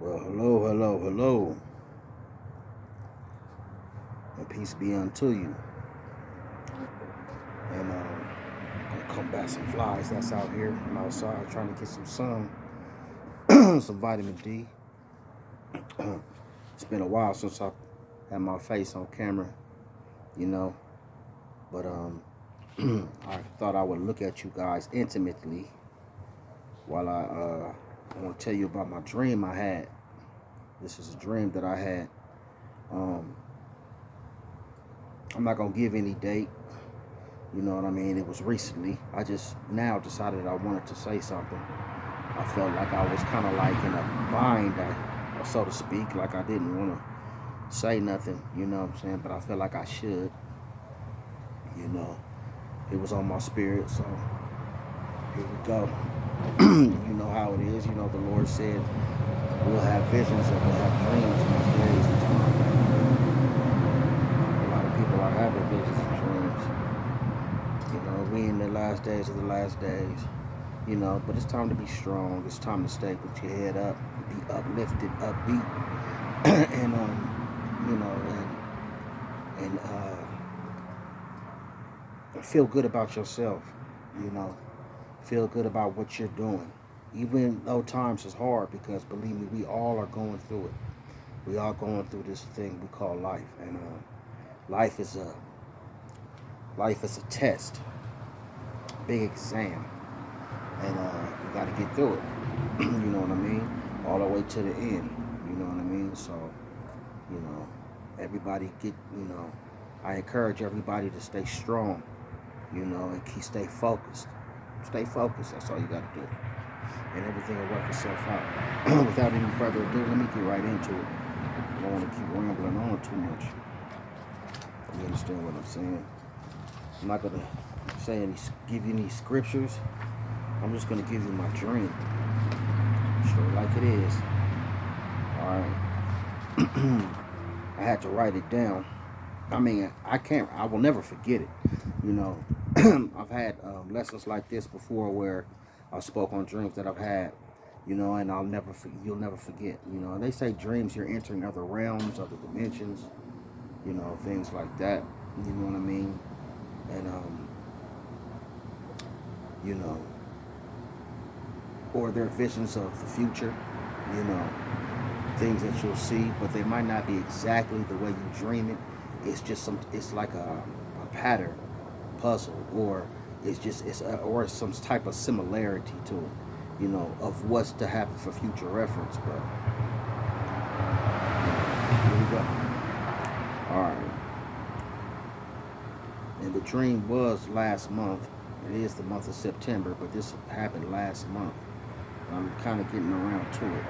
Well, hello, hello, hello, and peace be unto you. And gonna combat some flies that's out here. I'm outside trying to get some sun, some vitamin D. It's been a while since I had my face on camera, you know, but I thought I would look at you guys intimately while I want to tell you about my dream I had. This is a dream that I had. Um, I'm not gonna give any date. You know what I mean? It was recently. I just now decided I wanted to say something. I felt like I was kind of like in a bind, so to speak. Like I didn't want to say nothing, you know what I'm saying? But I felt like I should, you know. It was on my spirit, so here we go. You know how it is. You know, the Lord said we'll have visions and we'll have dreams in these days and time. A lot of people are having visions and dreams. You know, we in the last days of the last days. You know, but it's time to be strong. It's time to stay with your head up, be uplifted, upbeat, and you know, and feel good about yourself. You know, feel good about what you're doing, even though times is hard. Because believe me, we all are going through it. We are going through this thing we call life, and life is a life is a test, big exam, and you got to get through it. You know what I mean? All the way to the end. You know what I mean? So, you know, everybody get. You know, I encourage everybody to stay strong. You know, and stay focused. Stay focused. That's all you got to do, and everything will work itself out. Without any further ado, let me get right into it. I don't want to keep rambling on too much. You understand what I'm saying? I'm not gonna give you any scriptures. I'm just gonna give you my dream, straight like it is. All right. I had to write it down. I mean, I will never forget it. You know, I've had lessons like this before where I spoke on dreams that I've had. You know, and you'll never forget. You know, and they say dreams, you're entering other realms, other dimensions. You know, things like that. You know what I mean? And you know, or they're visions of the future. You know, things that you'll see, but they might not be exactly the way you dream it. It's just it's like a pattern puzzle, or or some type of similarity to it, you know, of what's to happen for future reference. But here we go. All right. And the dream was last month. It is the month of September, but this happened last month. I'm kind of getting around to it.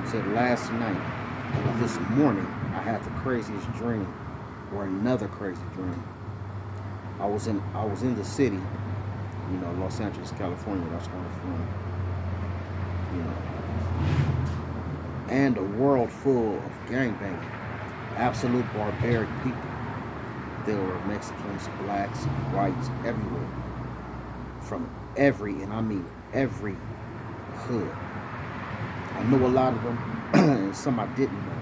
It said last night, or this morning, I had the craziest dream, or another crazy dream. I was in the city, you know, Los Angeles, California. That's where I'm from. You know, and a world full of gangbanging, absolute barbaric people. There were Mexicans, blacks, whites, everywhere, from every, and I mean every hood. I knew a lot of them, and some I didn't know,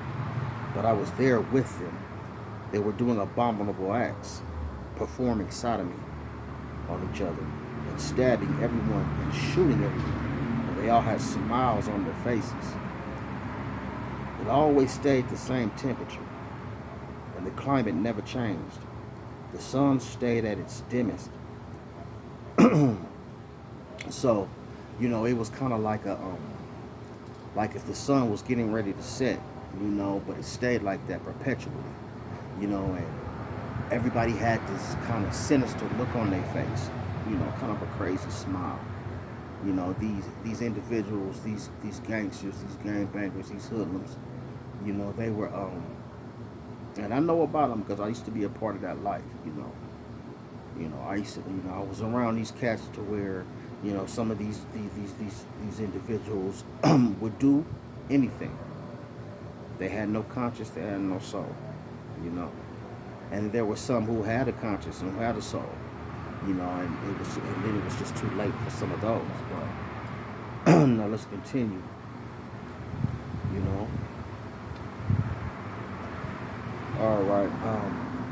but I was there with them. They were doing abominable acts, performing sodomy on each other, and stabbing everyone and shooting everyone. And they all had smiles on their faces. It always stayed the same temperature, and the climate never changed. The sun stayed at its dimmest. So, you know, it was kind of like like if the sun was getting ready to set, you know, but it stayed like that perpetually, you know, and everybody had this kind of sinister look on their face, you know, kind of a crazy smile. You know, these individuals, these gangsters, these gangbangers, these hoodlums, you know, they were and I know about them because I used to be a part of that life, you know. I was around these cats to where, you know, some of these individuals would do anything. They had no conscience, they had no soul, you know. And there were some who had a conscience and who had a soul, you know, and then it was just too late for some of those. But now let's continue. you know. All right.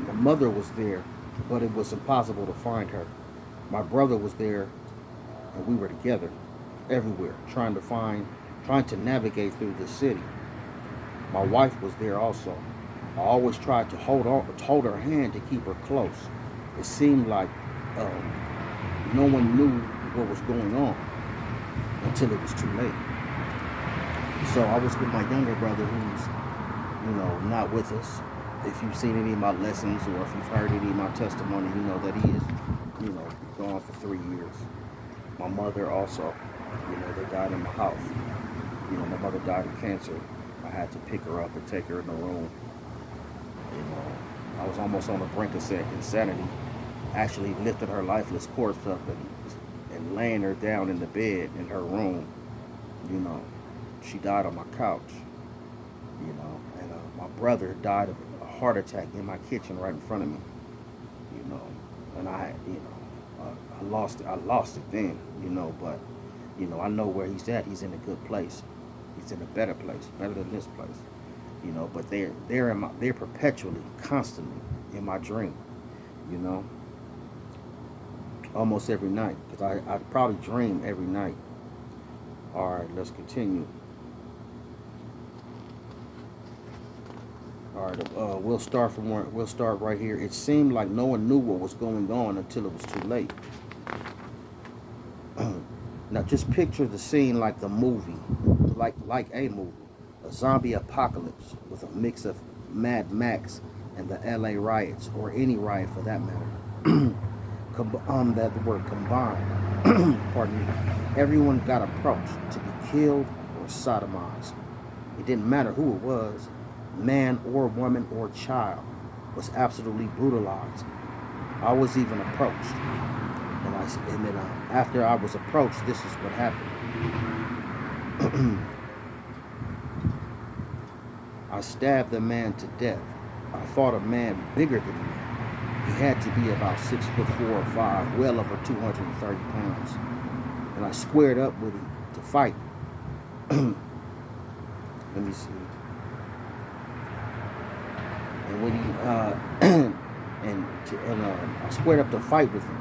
My mother was there, but it was impossible to find her. My brother was there, and we were together everywhere, trying to navigate through the city. My wife was there also. I always tried to hold her hand to keep her close. It seemed like no one knew what was going on until it was too late. So I was with my younger brother, who's not with us. If you've seen any of my lessons or if you've heard any of my testimony, you know that he is, you know, gone for 3 years. My mother also, they died in my house. My mother died of cancer. I had to pick her up and take her in the room. I was almost on the brink of insanity. Actually lifted her lifeless corpse up and laying her down in the bed in her room. You know, she died on my couch. And my brother died of a heart attack in my kitchen right in front of me. And I lost it. I lost it then. But I know where he's at. He's in a good place. He's in a better place, better than this place. But they're perpetually, constantly in my dream. You know, almost every night, because I probably dream every night. All right, let's continue. All right, we'll start right here. It seemed like no one knew what was going on until it was too late. Now, just picture the scene like the movie, like a movie, a zombie apocalypse with a mix of Mad Max and the L.A. riots, or any riot for that matter. That word combined. Pardon me. Everyone got approached to be killed or sodomized. It didn't matter who it was, man or woman or child, was absolutely brutalized. I was even approached, and then after I was approached, this is what happened. I stabbed the man to death. I fought a man bigger than me. He had to be about 6'4" or 5", well over 230 pounds. And I squared up with him to fight. Let me see. And when I squared up to fight with him.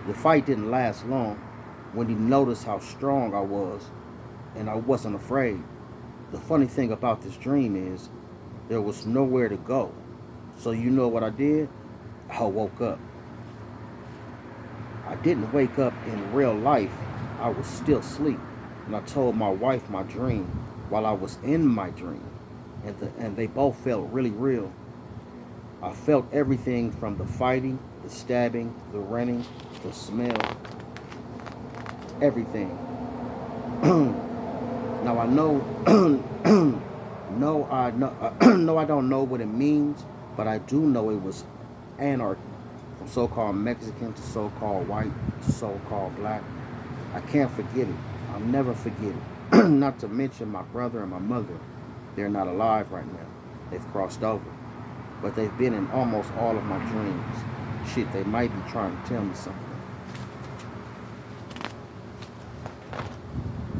The fight didn't last long. When he noticed how strong I was, and I wasn't afraid. The funny thing about this dream is there was nowhere to go. So you know what I did? I woke up. I didn't wake up in real life. I was still asleep. And I told my wife my dream while I was in my dream. And they both felt really real. I felt everything from the fighting, the stabbing, the running, the smell, everything. Now I know, no, I don't know what it means, but I do know it was anarchy, from so-called Mexican to so-called white to so-called black. I can't forget it. I'll never forget it. Not to mention my brother and my mother. They're not alive right now. They've crossed over. But they've been in almost all of my dreams. Shit, they might be trying to tell me something.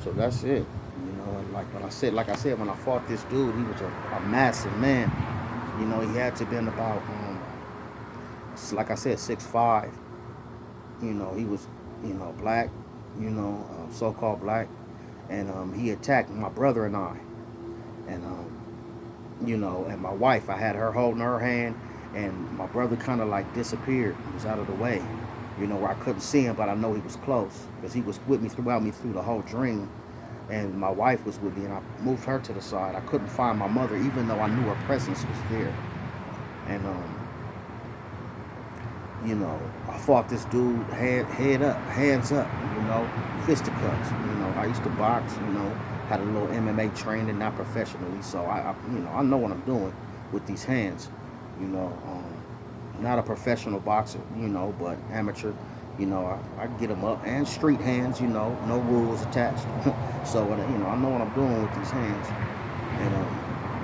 So that's it. And like I said, when I fought this dude, he was a massive man. He had to have been about, like I said, 6'5". He was, black, so-called black. And he attacked my brother and I. And, and my wife, I had her holding her hand. And my brother kind of like disappeared. He was out of the way, where I couldn't see him, but I know he was close. Because he was with me through the whole dream. And my wife was with me, and I moved her to the side. I couldn't find my mother, even though I knew her presence was there. And, I fought this dude head up, hands up, fisticuffs. I used to box, had a little MMA training, not professionally. So, I know what I'm doing with these hands, not a professional boxer, but amateur. I get them up, and street hands, no rules attached. So, I know what I'm doing with these hands.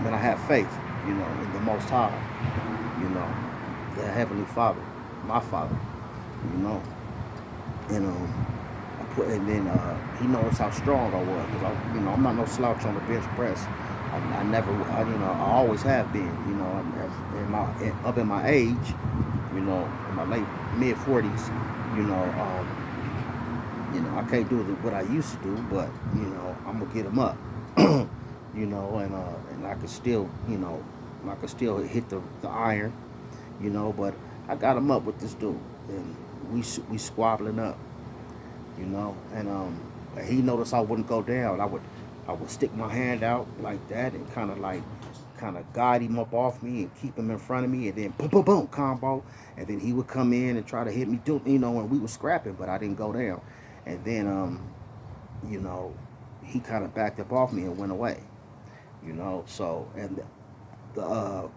And I have faith, in the Most High, the Heavenly Father, my Father, And then he knows how strong I was. Because I'm not no slouch on the bench press. I never, I always have been, up in my age, in my late mid 40s, you know, I can't do what I used to do, but I'm gonna get them up, and I can still, I can still hit the iron, but I got him up with this dude, and we squabbling up, and he noticed I wouldn't go down. I would stick my hand out like that and kind of guide him up off me and keep him in front of me, and then boom boom boom combo, and then he would come in and try to hit me, and we were scrapping, but I didn't go down, and then you know, he kind of backed up off me and went away, so and the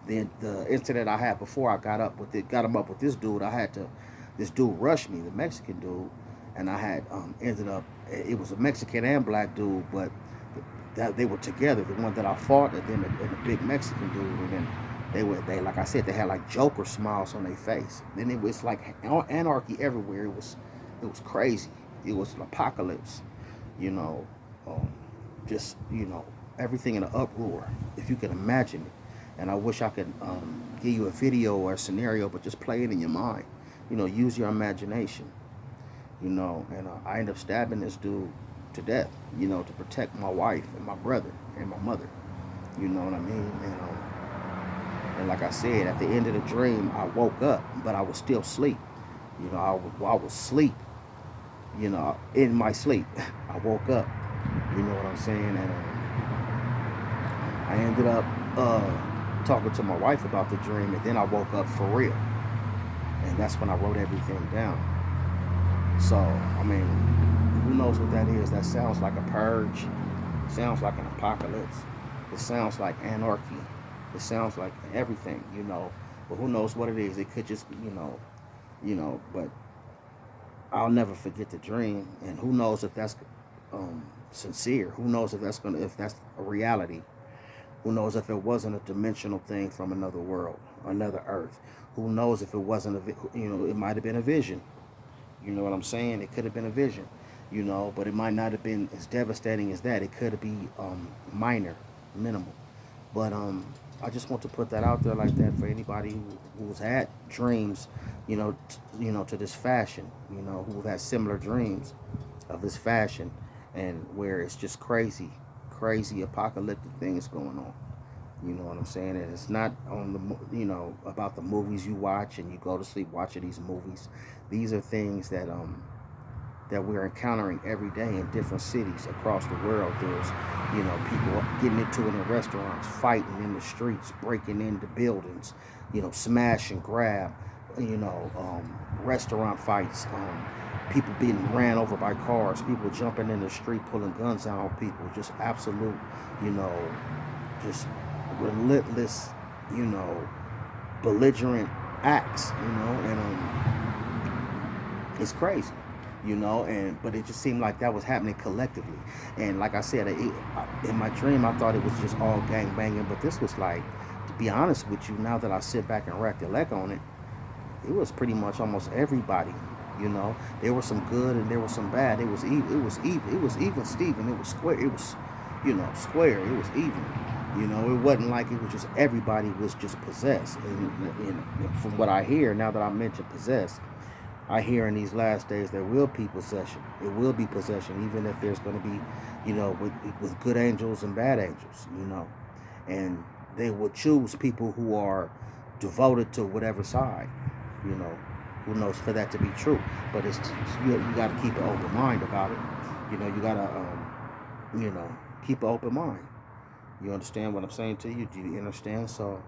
the incident I had before I got him up with this dude. This dude rushed me, the Mexican dude, and I had ended up. It was a Mexican and black dude, but that they were together. The one that I fought, and then the big Mexican dude, and then they like I said, they had like Joker smiles on their face. Then it was like anarchy everywhere. It was crazy. It was an apocalypse, you know, um, just everything in an uproar, if you can imagine it. And I wish I could give you a video or a scenario, but just play it in your mind. Use your imagination. And I ended up stabbing this dude to death. To protect my wife and my brother and my mother. You know what I mean? And like I said, at the end of the dream, I woke up, but I was still asleep. I was asleep. In my sleep, I woke up. You know what I'm saying? And I ended up talking to my wife about the dream, and then I woke up for real. And that's when I wrote everything down. So, I mean, who knows what that is? That sounds like a purge. It sounds like an apocalypse. It sounds like anarchy. It sounds like everything, But who knows what it is? It could just be, but I'll never forget the dream. And who knows if that's sincere? Who knows if that's a reality? Who knows if it wasn't a dimensional thing from another world, another Earth? Who knows if it wasn't it might have been a vision. You know what I'm saying? It could have been a vision, but it might not have been as devastating as that. It could be minor, minimal. But I just want to put that out there like that for anybody who's had dreams, to this fashion, who has similar dreams of this fashion, and where it's just crazy apocalyptic things going on. You know what I'm saying? And it's not on about the movies you watch and you go to sleep watching these movies. These are things that we're encountering every day in different cities across the world. There's, people getting into it in restaurants, fighting in the streets, breaking into buildings, smash and grab, restaurant fights, people being ran over by cars, people jumping in the street, pulling guns out on people, just absolute, just relentless, belligerent acts, and it's crazy, but it just seemed like that was happening collectively. And like I said, in my dream, I thought it was just all gang banging, but this was like, to be honest with you, now that I sit back and recollect on it, it was pretty much almost everybody. There was some good and there was some bad. It was even. It was even, Steven. It was square. It was, square. It was even. It wasn't like it was just everybody was just possessed. And from what I hear, now that I mentioned possessed, I hear in these last days there will be possession. It will be possession, even if there's going to be, with good angels and bad angels, and they will choose people who are devoted to whatever side, Who knows for that to be true? But you got to keep an open mind about it. You got to keep an open mind. You understand what I'm saying to you? Do you understand? So,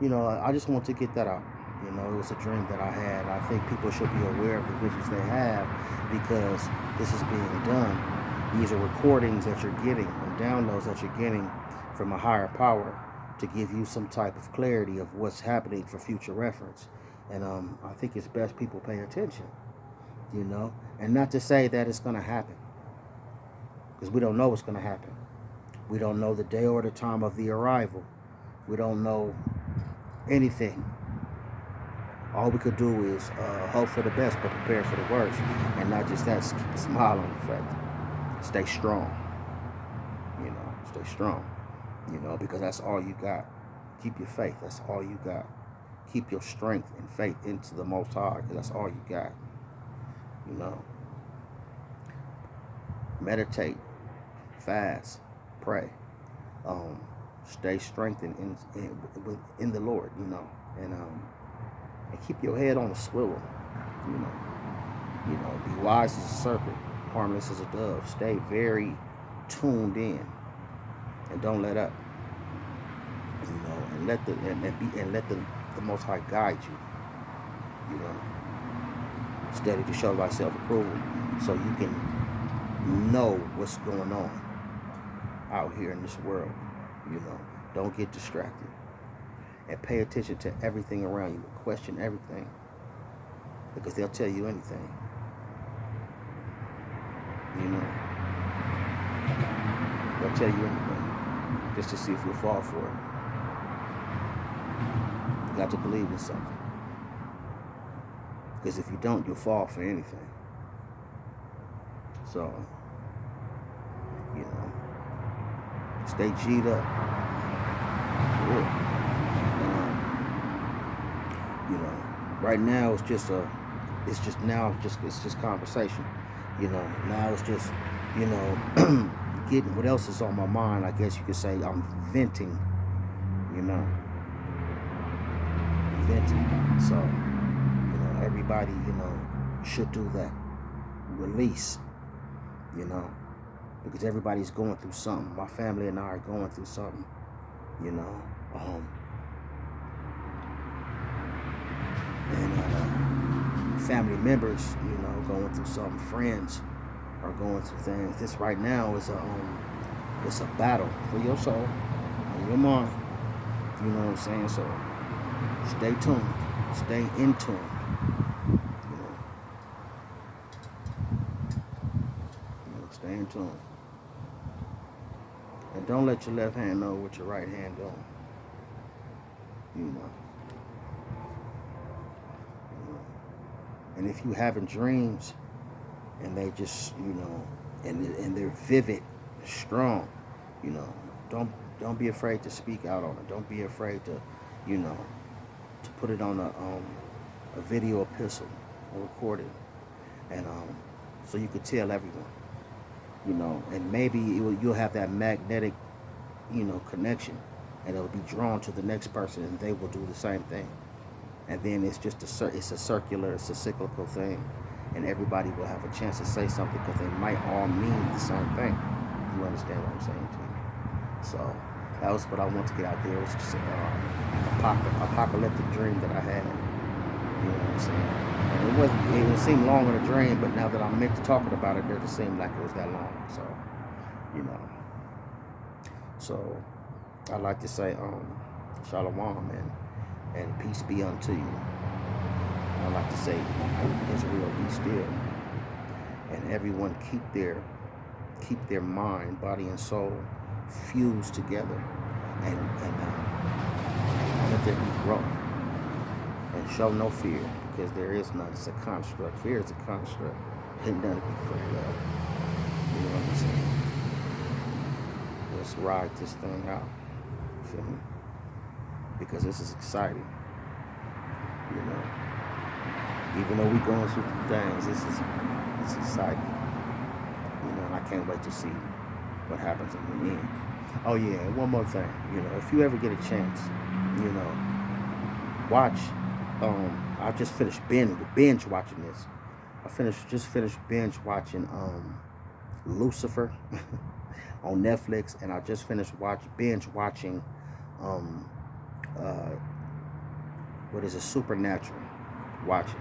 I just want to get that out. It was a dream that I had. I think people should be aware of the visions they have, because this is being done. These are recordings that you're getting and downloads that you're getting from a higher power to give you some type of clarity of what's happening for future reference. And I think it's best people pay attention, and not to say that it's going to happen, because we don't know what's going to happen. We don't know the day or the time of the arrival. We don't know anything. All we could do is hope for the best, but prepare for the worst. And not just that, keep a smile on your face. Stay strong. Stay strong. because that's all you got. Keep your faith. That's all you got. Keep your strength and faith into the Most High, because that's all you got. You know, meditate, fast, pray, stay strengthened in the Lord. And keep your head on a swivel. You know, be wise as a serpent, harmless as a dove. Stay very tuned in, and don't let up. And let the Most High guide you. Study to show thyself approval, so you can know what's going on out here in this world. Don't get distracted, and pay attention to everything around you. Question everything, because they'll tell you anything. They'll tell you anything just to see if you'll fall for it. You got to believe in something, because if you don't, you'll fall for anything. So, stay G'd up. For real. Right now it's just conversation. Now it's just, getting what else is on my mind. I guess you could say I'm venting. Venting. So, everybody, should do that. Release. Because everybody's going through something. My family and I are going through something. And family members, going through something. Friends are going through things. This right now is it's a battle for your soul and your mind. You know what I'm saying? So stay tuned. Stay in tune. Stay in tune. And don't let your left hand know what your right hand doing. And if you having dreams and they just, and they're vivid, strong, don't be afraid to speak out on it. Don't be afraid to, to put it on a video epistle or record it. And so you could tell everyone. And maybe you'll have that magnetic, connection, and it'll be drawn to the next person, and they will do the same thing. And then it's just it's a cyclical thing, and everybody will have a chance to say something, because they might all mean the same thing. You understand what I'm saying to you? So that was what I want to get out there. It was just an apocalyptic dream that I had. You know what I'm saying? And it seemed longer than a dream, but now that I'm meant to talking about it, it doesn't seem like it was that long. So, So I'd like to say, Shalom, and peace be unto you. I'd like to say, Israel, be still. And everyone keep their mind, body, and soul fused together, and let there be growth. And show no fear, because there is none. It's a construct. Fear is a construct. Ain't none to be afraid of. You know what I'm saying? Let's ride this thing out. You feel me? Because this is exciting. Even though we're going through things, it's exciting. And I can't wait to see what happens in the end. Oh yeah, and one more thing. If you ever get a chance, watch. I just finished binge watching this. I just finished binge watching Lucifer on Netflix, and I just finished binge watching what is it, Supernatural. Watch it.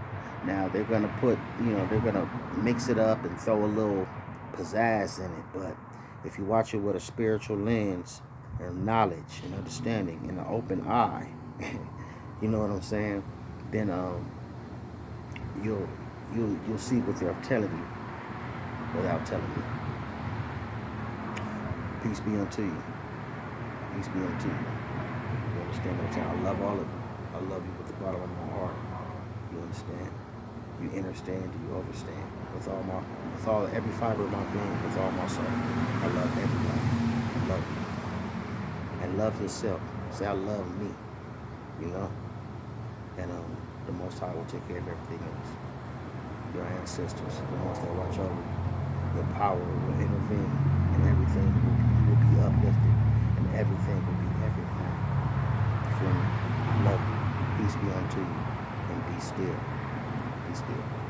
Now they're gonna put, they're gonna mix it up and throw a little pizzazz in it, but if you watch it with a spiritual lens and knowledge and understanding and an open eye, you know what I'm saying? Then you'll see what they're telling you without telling you. Peace be unto you. Peace be unto you. You understand what I'm saying? I love all of you. I love you with the bottom of my heart. You understand? You understand? Do you understand? With every fiber of my being, with all my soul. I love everybody. I love you. and love yourself. Say, I love me, you know? And the Most High will take care of everything else. Your ancestors, the ones that watch over you, your power will intervene, and everything will be uplifted, and everything will be everything. You feel me? Love you. Peace be unto you, and be still. Be still.